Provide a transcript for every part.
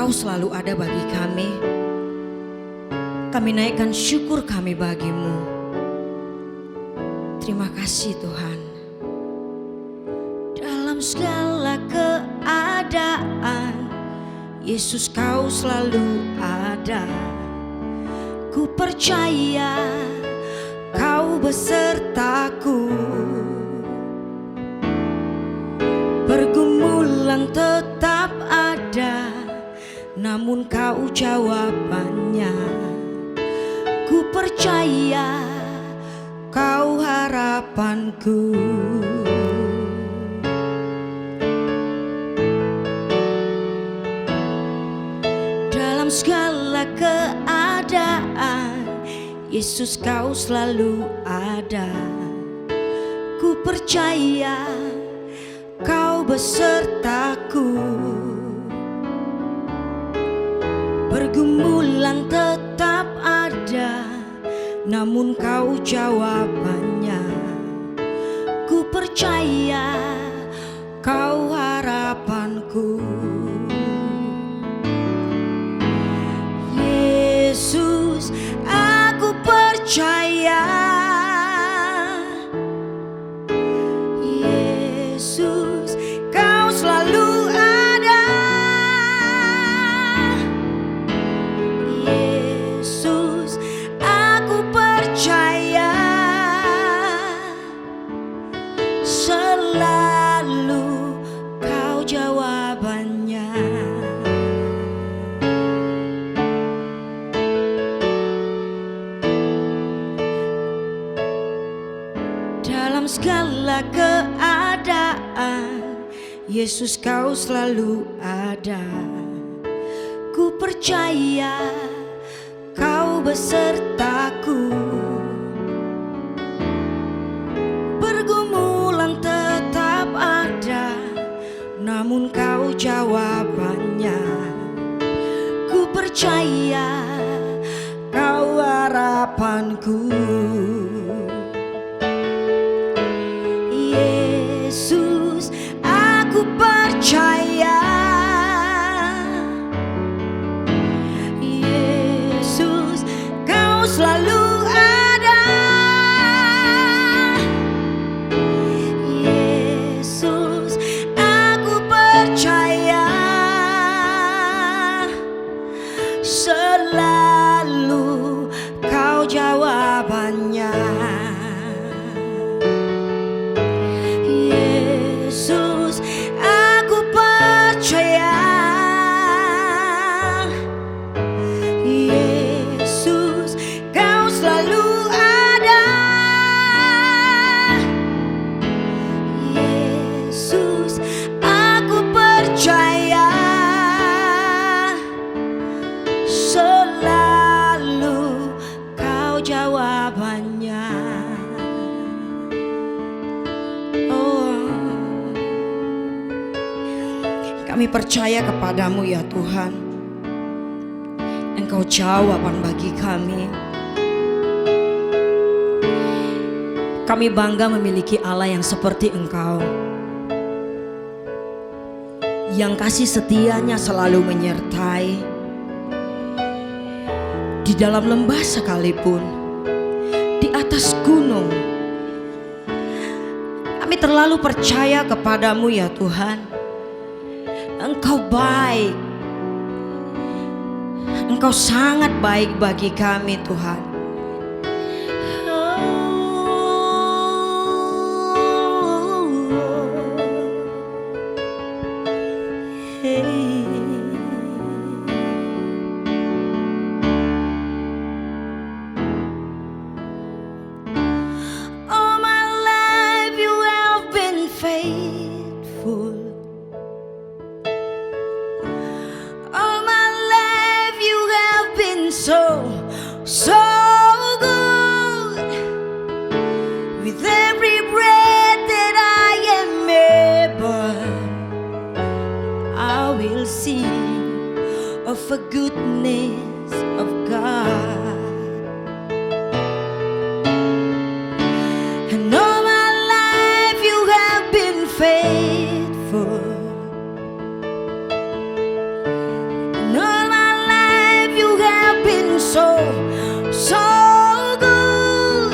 Engkau selalu ada bagi kami. Kami naikkan syukur kami bagimu. Terima kasih Tuhan. Dalam segala keadaan, Yesus kau selalu ada. Ku percaya kau besertaku. Pergumulan tetap ada, namun kau jawabannya. Ku percaya kau harapanku. Dalam segala keadaan, Yesus kau selalu ada. Ku percaya kau besertaku. Pergumulan tetap ada, namun kau jawabannya. Ku percaya kau harapanku. Yesus, aku percaya. Yesus, kau selalu ada. Yesus, aku percaya. Selalu kau jawabannya. Dalam segala keadaan, Yesus kau selalu ada. Ku percaya kau besertaku. Pergumulan tetap ada, namun kau jawabannya. Ku percaya kau harapanku. Yesus, aku percaya. Yesus, kau selalu ada. Yesus, aku percaya. Selalu kau jawabannya. Yesus, aku percaya. Yesus, kau selalu ada. Yesus, aku percaya. Selalu kau jawabannya. Kami percaya kepadamu ya Tuhan. Engkau jawaban bagi kami. Kami bangga memiliki Allah yang seperti Engkau, yang kasih setianya selalu menyertai. Di dalam lembah sekalipun, di atas gunung, kami terlalu percaya kepadamu ya Tuhan. Engkau baik. Engkau sangat baik bagi kami Tuhan. All my life you have been faithful. So good. With every breath that I am able, I will sing of the goodness of God. And all my life you have been faithful. And so, so good.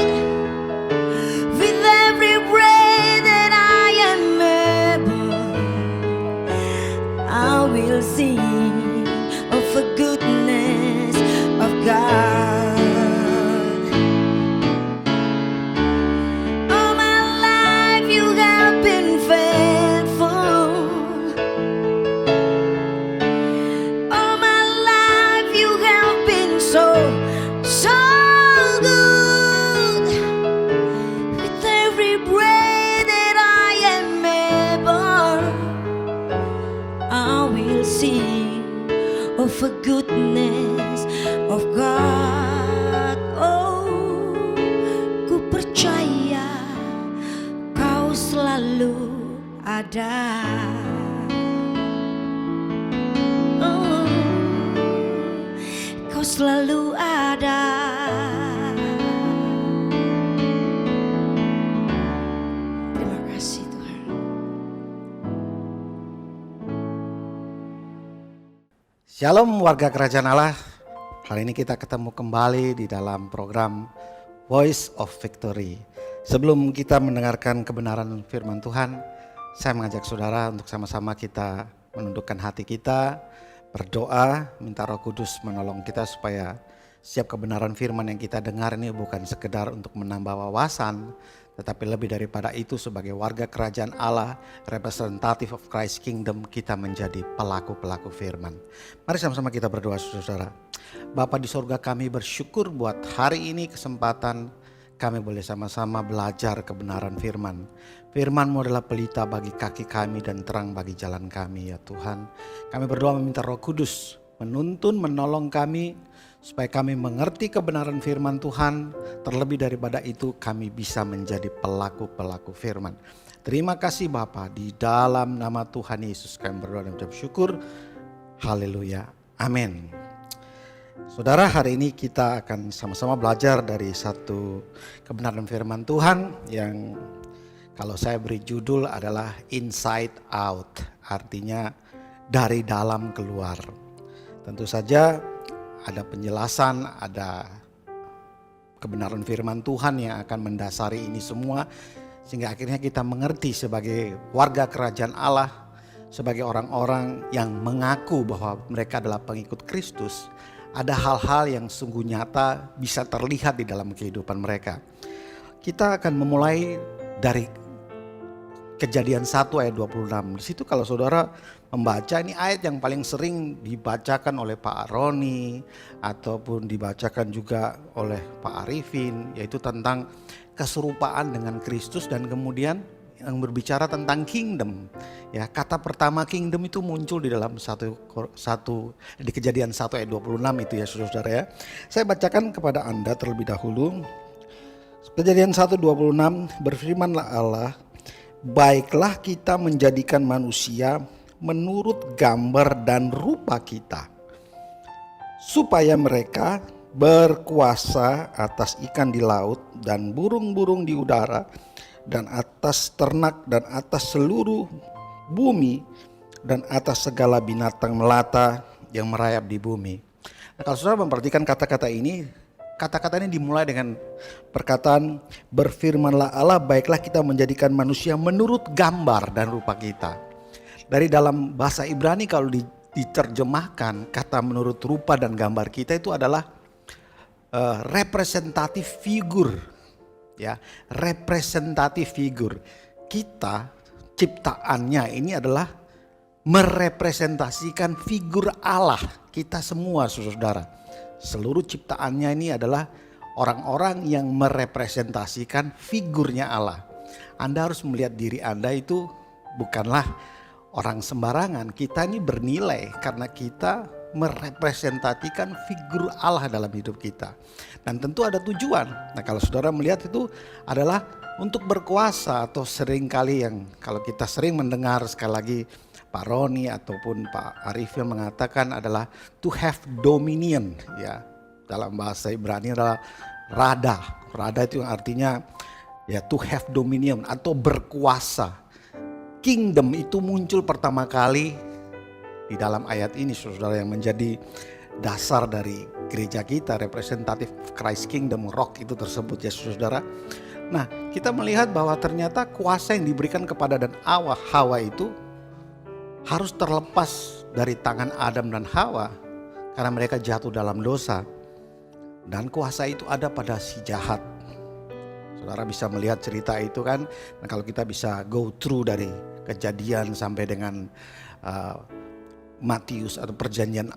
With every breath that I am able, I will sing of the goodness of God. All my life you have been faithful. All my life you have been so, so good. With every breath that I am able, I will sing of the goodness of God. Oh, ku percaya kau selalu ada. Oh, kau selalu ada. Terima kasih Tuhan. Shalom warga kerajaan Allah. Hari ini kita ketemu kembali di dalam program Voice of Victory. Sebelum kita mendengarkan kebenaran firman Tuhan, saya mengajak saudara untuk sama-sama kita menundukkan hati kita, berdoa, minta Roh Kudus menolong kita supaya setiap kebenaran firman yang kita dengar ini bukan sekedar untuk menambah wawasan, tetapi lebih daripada itu sebagai warga kerajaan Allah, representative of Christ Kingdom, kita menjadi pelaku-pelaku firman. Mari sama-sama kita berdoa saudara. Bapa di sorga, kami bersyukur buat hari ini kesempatan kami boleh sama-sama belajar kebenaran firman. Firman-Mu adalah pelita bagi kaki kami dan terang bagi jalan kami ya Tuhan. Kami berdoa meminta Roh Kudus menuntun, menolong kami supaya kami mengerti kebenaran firman Tuhan. Terlebih daripada itu kami bisa menjadi pelaku-pelaku firman. Terima kasih Bapa, di dalam nama Tuhan Yesus kami berdoa dan mengucap syukur. Haleluya, amin. Saudara, hari ini kita akan sama-sama belajar dari satu kebenaran firman Tuhan yang kalau saya beri judul adalah Inside Out, artinya dari dalam keluar. Tentu saja ada penjelasan, ada kebenaran firman Tuhan yang akan mendasari ini semua, sehingga akhirnya kita mengerti sebagai warga kerajaan Allah, sebagai orang-orang yang mengaku bahwa mereka adalah pengikut Kristus. Ada hal-hal yang sungguh nyata bisa terlihat di dalam kehidupan mereka. Kita akan memulai dari Kejadian 1 ayat 26. Di situ kalau saudara membaca, ini ayat yang paling sering dibacakan oleh Pak Roni ataupun dibacakan juga oleh Pak Arifin, yaitu tentang keserupaan dengan Kristus dan kemudian yang berbicara tentang kingdom. Ya, kata pertama kingdom itu muncul di dalam di Kejadian 1 ayat 26 itu ya saudara ya. Saya bacakan kepada Anda terlebih dahulu. Kejadian 1:26, berfirmanlah Allah, baiklah kita menjadikan manusia menurut gambar dan rupa kita, supaya mereka berkuasa atas ikan di laut dan burung-burung di udara dan atas ternak dan atas seluruh bumi dan atas segala binatang melata yang merayap di bumi. Nah, kalau saudara memperhatikan kata-kata ini dimulai dengan perkataan berfirmanlah Allah, baiklah kita menjadikan manusia menurut gambar dan rupa kita. Dari dalam bahasa Ibrani kalau diterjemahkan kata menurut rupa dan gambar kita itu adalah representatif figur, ya, representatif figur. Kita ciptaannya ini adalah merepresentasikan figur Allah, kita semua saudara. Seluruh ciptaannya ini adalah orang-orang yang merepresentasikan figurnya Allah. Anda harus melihat diri Anda itu bukanlah orang sembarangan. Kita ini bernilai karena kita merepresentasikan figur Allah dalam hidup kita. Dan tentu ada tujuan. Nah, kalau saudara melihat itu adalah untuk berkuasa, atau seringkali yang kalau kita sering mendengar sekali lagi Pak Roni ataupun Pak Arif yang mengatakan adalah to have dominion, ya. Dalam bahasa Ibrani adalah rada. Rada itu yang artinya ya to have dominion atau berkuasa. Kingdom itu muncul pertama kali di dalam ayat ini saudara, yang menjadi dasar dari gereja kita, representatif Christ Kingdom Rock itu tersebut ya saudara. Nah, kita melihat bahwa ternyata kuasa yang diberikan kepada dan Hawa itu harus terlepas dari tangan Adam dan Hawa karena mereka jatuh dalam dosa. Dan kuasa itu ada pada si jahat. Saudara bisa melihat cerita itu kan. Dan kalau kita bisa go through dari Kejadian sampai dengan Matius atau perjanjian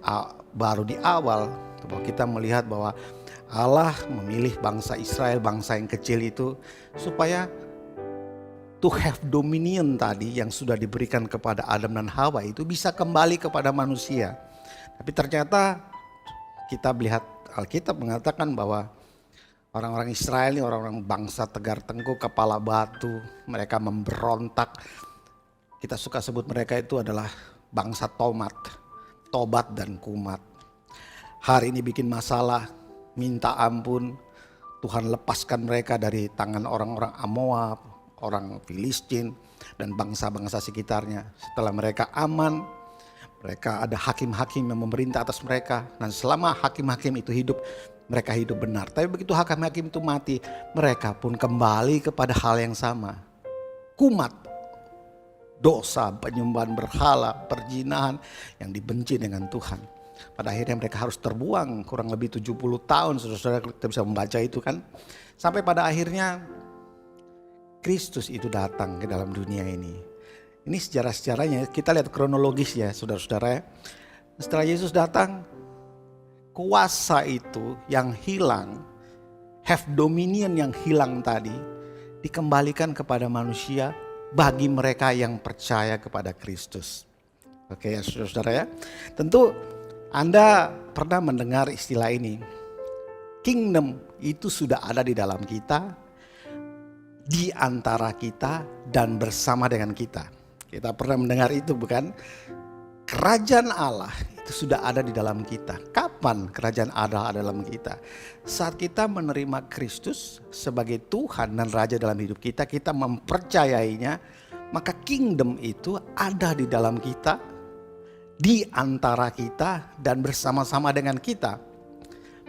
baru di awal, bahwa kita melihat bahwa Allah memilih bangsa Israel, bangsa yang kecil itu, supaya to have dominion tadi yang sudah diberikan kepada Adam dan Hawa itu bisa kembali kepada manusia. Tapi ternyata kita melihat Alkitab mengatakan bahwa orang-orang Israel ini orang-orang bangsa tegar tengkuk, kepala batu, mereka memberontak. Kita suka sebut mereka itu adalah bangsa tobat dan kumat. Hari ini bikin masalah, minta ampun, Tuhan lepaskan mereka dari tangan orang-orang Moab, orang Filistin, dan bangsa-bangsa sekitarnya. Setelah mereka aman, mereka ada hakim-hakim yang memerintah atas mereka. Dan selama hakim-hakim itu hidup, mereka hidup benar. Tapi begitu hakim-hakim itu mati, mereka pun kembali kepada hal yang sama. Kumat, dosa, penyembahan berhala, perzinahan yang dibenci dengan Tuhan. Pada akhirnya mereka harus terbuang kurang lebih 70 tahun, saudara-saudara kita bisa membaca itu kan. Sampai pada akhirnya Kristus itu datang ke dalam dunia ini. Ini sejarah-sejarahnya, kita lihat kronologis ya saudara-saudara ya. Setelah Yesus datang, kuasa itu yang hilang, have dominion yang hilang tadi, dikembalikan kepada manusia bagi mereka yang percaya kepada Kristus. Oke ya saudara-saudara ya. Tentu Anda pernah mendengar istilah ini. Kingdom itu sudah ada di dalam kita, di antara kita, dan bersama dengan kita. Kita pernah mendengar itu bukan? Kerajaan Allah itu sudah ada di dalam kita. Kapan kerajaan Allah ada dalam kita? Saat kita menerima Kristus sebagai Tuhan dan Raja dalam hidup kita, kita mempercayainya, maka kingdom itu ada di dalam kita, di antara kita, dan bersama-sama dengan kita.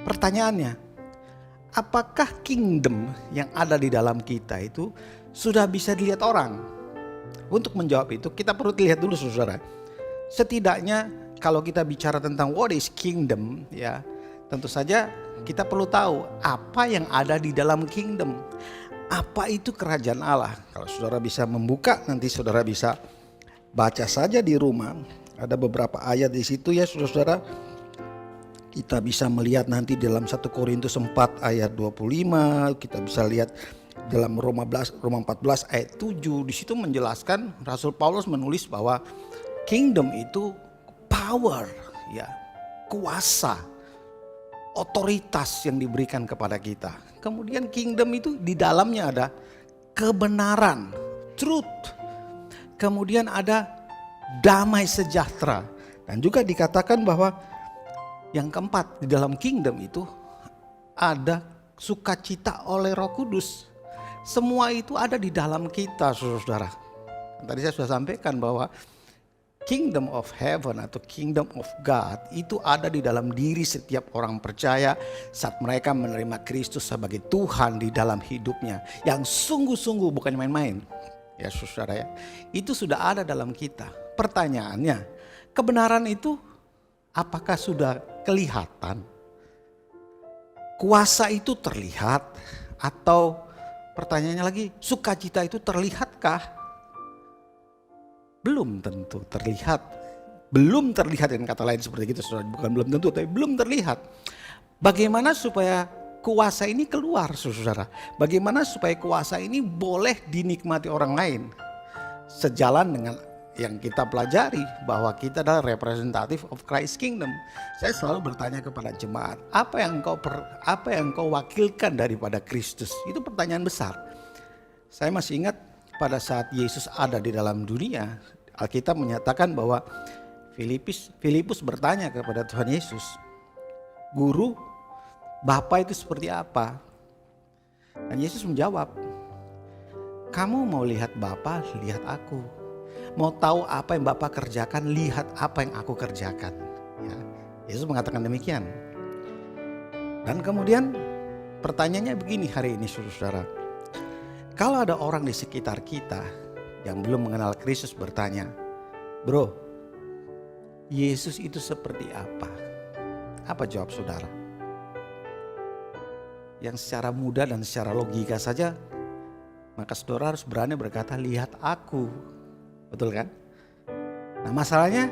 Pertanyaannya, apakah kingdom yang ada di dalam kita itu sudah bisa dilihat orang? Untuk menjawab itu kita perlu lihat dulu saudara. Setidaknya kalau kita bicara tentang what is kingdom ya, tentu saja kita perlu tahu apa yang ada di dalam kingdom. Apa itu kerajaan Allah? Kalau saudara bisa membuka, nanti saudara bisa baca saja di rumah. Ada beberapa ayat di situ ya saudara-saudara. Kita bisa melihat nanti dalam 1 Korintus 4 ayat 25. Kita bisa lihat dalam Roma 14 ayat 7. Di situ menjelaskan, Rasul Paulus menulis bahwa kingdom itu power, ya, kuasa, otoritas yang diberikan kepada kita. Kemudian kingdom itu di dalamnya ada kebenaran, truth. Kemudian ada damai sejahtera. Dan juga dikatakan bahwa yang keempat, di dalam kingdom itu ada sukacita oleh Roh Kudus. Semua itu ada di dalam kita saudara-saudara. Tadi saya sudah sampaikan bahwa kingdom of heaven atau kingdom of God itu ada di dalam diri setiap orang percaya saat mereka menerima Kristus sebagai Tuhan di dalam hidupnya. Yang sungguh-sungguh bukan main-main. Ya saudara ya, itu sudah ada dalam kita. Pertanyaannya, kebenaran itu apakah sudah kelihatan? Kuasa itu terlihat atau pertanyaannya lagi, sukacita itu terlihatkah? Belum tentu terlihat. Belum terlihat dengan kata lain seperti itu, saudara. Bukan belum tentu, tapi belum terlihat. Bagaimana supaya kuasa ini keluar, saudara? Bagaimana supaya kuasa ini boleh dinikmati orang lain? Sejalan dengan yang kita pelajari bahwa kita adalah representative of Christ Kingdom. Saya selalu bertanya kepada jemaat, apa yang engkau wakilkan daripada Kristus? Itu pertanyaan besar. Saya masih ingat pada saat Yesus ada di dalam dunia, Alkitab menyatakan bahwa Filipus bertanya kepada Tuhan Yesus, "Guru, Bapa itu seperti apa?" Dan Yesus menjawab, "Kamu mau lihat Bapa, lihat aku. Mau tahu apa yang Bapa kerjakan, lihat apa yang aku kerjakan." Ya. Yesus mengatakan demikian. Dan kemudian pertanyaannya begini hari ini saudara. Kalau ada orang di sekitar kita yang belum mengenal Kristus bertanya, bro, Yesus itu seperti apa? Apa jawab saudara? Yang secara mudah dan secara logika saja, maka saudara harus berani berkata, lihat aku. Betul kan? Nah masalahnya,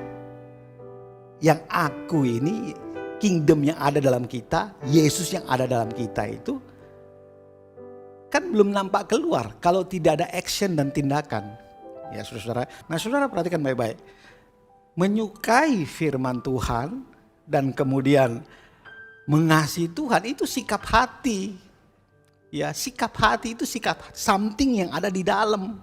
yang aku ini, kingdom yang ada dalam kita, Yesus yang ada dalam kita itu, kan belum nampak keluar kalau tidak ada action dan tindakan. Ya saudara. Nah saudara perhatikan baik-baik. Menyukai firman Tuhan dan kemudian mengasihi Tuhan itu sikap hati. Ya, sikap hati itu sikap something yang ada di dalam.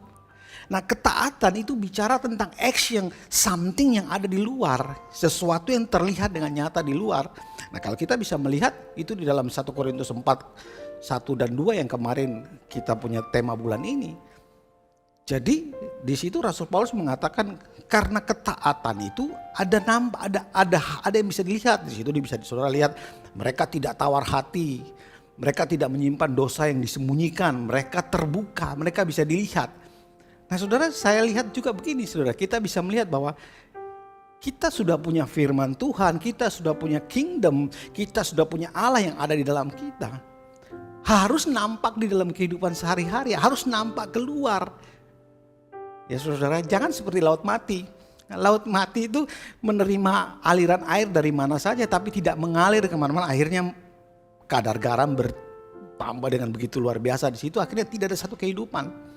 Nah, ketaatan itu bicara tentang action, something yang ada di luar, sesuatu yang terlihat dengan nyata di luar. Nah, kalau kita bisa melihat itu di dalam 1 Korintus 4 1 dan 2 yang kemarin kita punya tema bulan ini. Jadi di situ Rasul Paulus mengatakan karena ketaatan itu ada yang bisa dilihat. Di situ bisa saudara lihat mereka tidak tawar hati, mereka tidak menyimpan dosa yang disembunyikan, mereka terbuka, mereka bisa dilihat. Nah saudara, saya lihat juga begini saudara, kita bisa melihat bahwa kita sudah punya firman Tuhan, kita sudah punya kingdom, kita sudah punya Allah yang ada di dalam kita. Harus nampak di dalam kehidupan sehari-hari, harus nampak keluar. Ya saudara, jangan seperti laut mati. Laut mati itu menerima aliran air dari mana saja tapi tidak mengalir kemana-mana. Akhirnya kadar garam bertambah dengan begitu luar biasa di situ. Akhirnya tidak ada satu kehidupan.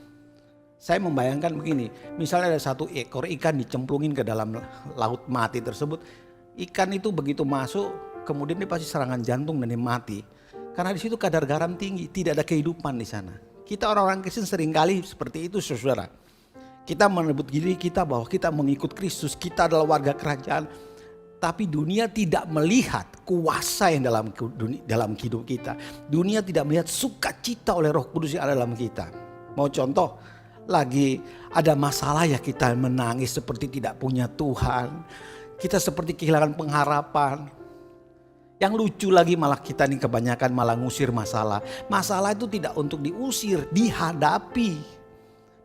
Saya membayangkan begini, misalnya ada satu ekor ikan dicemplungin ke dalam laut mati tersebut. Ikan itu begitu masuk, kemudian dia pasti serangan jantung dan dia mati. Karena di situ kadar garam tinggi, tidak ada kehidupan di sana. Kita orang-orang Kristen seringkali seperti itu saudara. Kita menyebut diri kita bahwa kita mengikut Kristus, kita adalah warga kerajaan. Tapi dunia tidak melihat kuasa yang dalam hidup kita. Dunia tidak melihat sukacita oleh Roh Kudus yang ada dalam kita. Mau contoh, lagi ada masalah ya kita menangis seperti tidak punya Tuhan. Kita seperti kehilangan pengharapan. Yang lucu lagi malah kita nih kebanyakan malah ngusir masalah. Masalah itu tidak untuk diusir, dihadapi.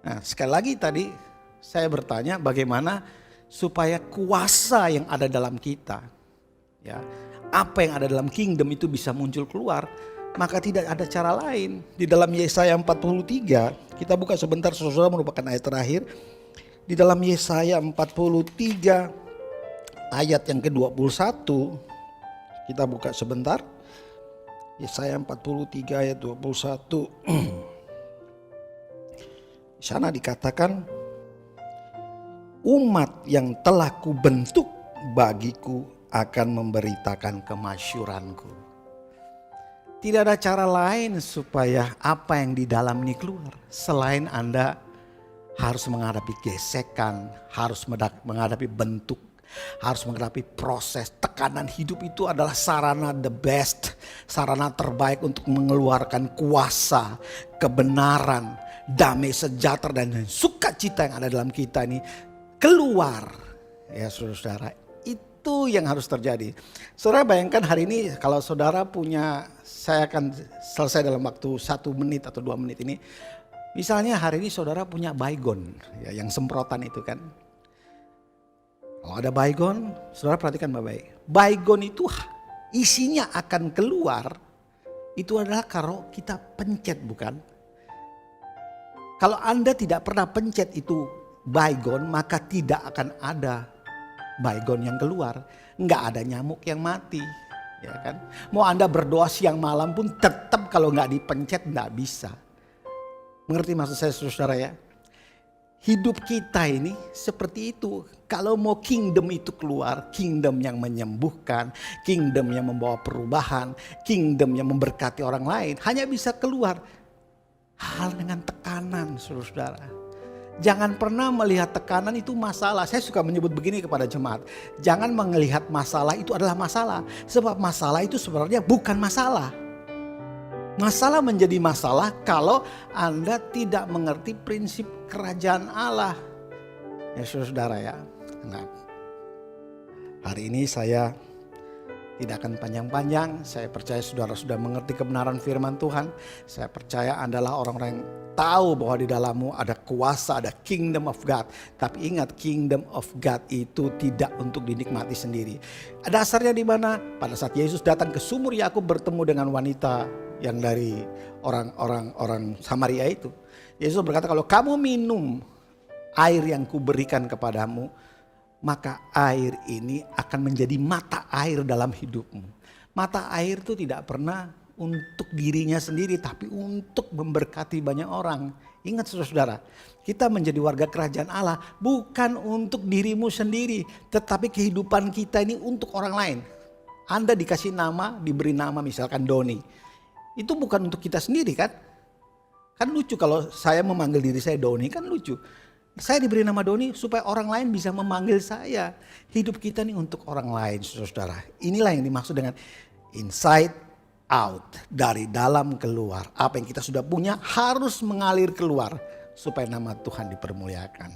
Nah sekali lagi tadi saya bertanya bagaimana supaya kuasa yang ada dalam kita, ya, apa yang ada dalam kingdom itu bisa muncul keluar. Maka tidak ada cara lain. Di dalam Yesaya 43, kita buka sebentar saudara, merupakan ayat terakhir. Di dalam Yesaya 43 ayat yang ke-21, kita buka sebentar. Yesaya 43 ayat 21. Di sana dikatakan, umat yang telah kubentuk bagiku akan memberitakan kemasyuranku. Tidak ada cara lain supaya apa yang di dalam ini keluar. Selain Anda harus menghadapi gesekan, harus menghadapi bentuk, harus menghadapi proses. Tekanan hidup itu adalah sarana the best, sarana terbaik untuk mengeluarkan kuasa, kebenaran, damai sejahtera dan sukacita yang ada dalam kita ini keluar. Ya saudara, itu yang harus terjadi. Saudara bayangkan hari ini kalau saudara punya, saya akan selesai dalam waktu 1 menit atau 2 menit ini. Misalnya hari ini saudara punya baygon, ya, yang semprotan itu kan. Kalau ada baygon, saudara perhatikan baik-baik. Baygon itu isinya akan keluar, itu adalah kalau kita pencet bukan? Kalau Anda tidak pernah pencet itu baygon, maka tidak akan ada baygon yang keluar. Nggak ada nyamuk yang mati. Ya kan? Mau Anda berdoa siang malam pun tetap kalau nggak dipencet nggak bisa. Mengerti maksud saya saudara ya? Hidup kita ini seperti itu. Kalau mau kingdom itu keluar, kingdom yang menyembuhkan, kingdom yang membawa perubahan, kingdom yang memberkati orang lain, hanya bisa keluar hal dengan tekanan saudara. Jangan pernah melihat tekanan itu masalah. Saya suka menyebut begini kepada jemaat. Jangan melihat masalah itu adalah masalah. Sebab masalah itu sebenarnya bukan masalah. Masalah menjadi masalah kalau Anda tidak mengerti prinsip kerajaan Allah. Ya saudara ya. Nah, hari ini saya tidak akan panjang-panjang. Saya percaya saudara sudah mengerti kebenaran firman Tuhan. Saya percaya Anda adalah orang-orang yang tahu bahwa di dalammu ada kuasa, ada kingdom of God. Tapi ingat, kingdom of God itu tidak untuk dinikmati sendiri. Dasarnya di mana? Pada saat Yesus datang ke sumur Yakub bertemu dengan wanita yang dari orang Samaria itu. Yesus berkata, kalau kamu minum air yang kuberikan kepadamu, maka air ini akan menjadi mata air dalam hidupmu. Mata air itu tidak pernah untuk dirinya sendiri, tapi untuk memberkati banyak orang. Ingat saudara-saudara, kita menjadi warga kerajaan Allah bukan untuk dirimu sendiri, tetapi kehidupan kita ini untuk orang lain. Anda dikasih nama, diberi nama misalkan Doni. Itu bukan untuk kita sendiri kan? Kan lucu kalau saya memanggil diri saya Doni, kan lucu. Saya diberi nama Doni supaya orang lain bisa memanggil saya. Hidup kita nih untuk orang lain, saudara-saudara. Inilah yang dimaksud dengan inside out, dari dalam keluar. Apa yang kita sudah punya harus mengalir keluar supaya nama Tuhan dipermuliakan.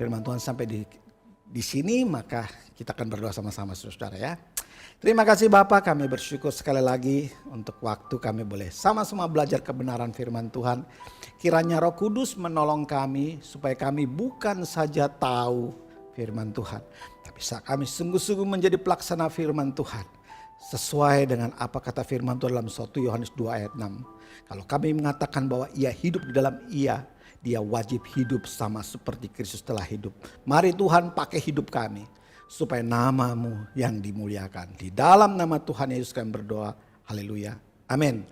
Firman Tuhan sampai di sini, maka kita akan berdoa sama-sama, saudara ya. Terima kasih Bapak, kami bersyukur sekali lagi untuk waktu kami boleh sama-sama belajar kebenaran firman Tuhan. Kiranya Roh Kudus menolong kami supaya kami bukan saja tahu firman Tuhan, tapi kami sungguh-sungguh menjadi pelaksana firman Tuhan. Sesuai dengan apa kata firman Tuhan dalam 1 Yohanes 2 ayat 6. Kalau kami mengatakan bahwa ia hidup di dalam dia wajib hidup sama seperti Kristus telah hidup. Mari Tuhan pakai hidup kami supaya namamu yang dimuliakan. Di dalam nama Tuhan Yesus kami berdoa. Haleluya. Amin.